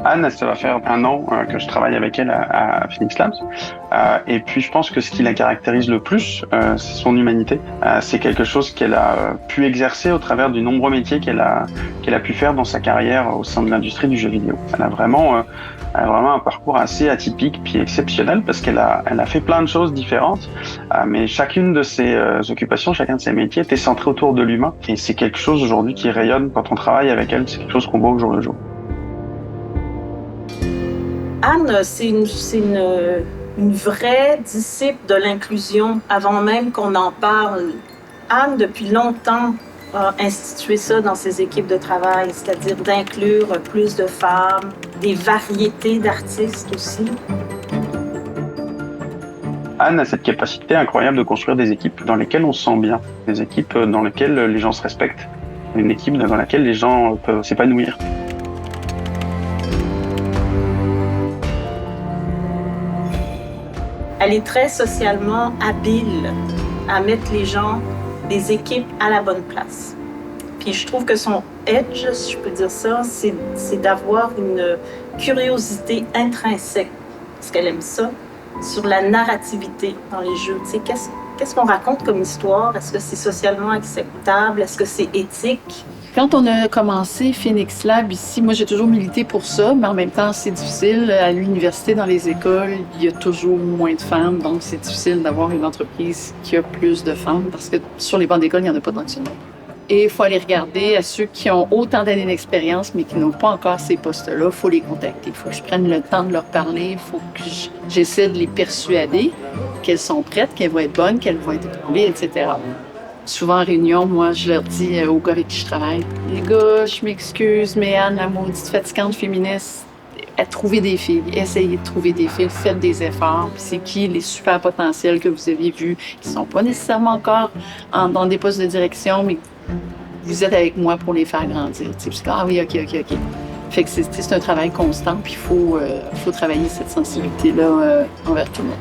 Anne, ça va faire 1 an que je travaille avec elle à Phoenix Labs. Et puis je pense que ce qui la caractérise le plus, c'est son humanité. C'est quelque chose qu'elle a pu exercer au travers du nombreux métiers qu'elle a pu faire dans sa carrière au sein de l'industrie du jeu vidéo. Elle a vraiment un parcours assez atypique puis exceptionnel parce elle a fait plein de choses différentes, mais chacune de ses occupations, chacun de ses métiers était centré autour de l'humain. Et c'est quelque chose aujourd'hui qui rayonne quand on travaille avec elle, c'est quelque chose qu'on voit au jour le jour. Anne, une vraie disciple de l'inclusion avant même qu'on en parle. Anne, depuis longtemps, a institué ça dans ses équipes de travail, c'est-à-dire d'inclure plus de femmes, des variétés d'artistes aussi. Anne a cette capacité incroyable de construire des équipes dans lesquelles on se sent bien, des équipes dans lesquelles les gens se respectent, une équipe dans laquelle les gens peuvent s'épanouir. Elle est très socialement habile à mettre les équipes à la bonne place. Puis je trouve que son edge, si je peux dire ça, c'est d'avoir une curiosité intrinsèque, parce qu'elle aime ça, sur la narrativité dans les jeux. Tu sais, qu'est-ce qu'on raconte comme histoire? Est-ce que c'est socialement acceptable? Est-ce que c'est éthique? Quand on a commencé Phoenix Lab ici, moi j'ai toujours milité pour ça, mais en même temps c'est difficile. À l'université, dans les écoles, il y a toujours moins de femmes, donc c'est difficile d'avoir une entreprise qui a plus de femmes parce que sur les bancs d'école, il n'y en a pas tant que ça. Et il faut aller regarder à ceux qui ont autant d'années d'expérience mais qui n'ont pas encore ces postes-là, il faut les contacter. Il faut que je prenne le temps de leur parler, il faut que j'essaie de les persuader qu'elles sont prêtes, qu'elles vont être bonnes, qu'elles vont être éprouvées, etc. Souvent en réunion, moi, je leur dis aux gars avec qui je travaille, « Les gars, je m'excuse, mais Anne, la maudite fatigante féministe, trouvez des filles, essayez de trouver des filles, faites des efforts. Puis c'est qui les super potentiels que vous avez vus, qui sont pas nécessairement encore dans des postes de direction, mais vous êtes avec moi pour les faire grandir. » Puis ah oui, OK. Fait que c'est un travail constant, puis il faut travailler cette sensibilité-là envers tout le monde.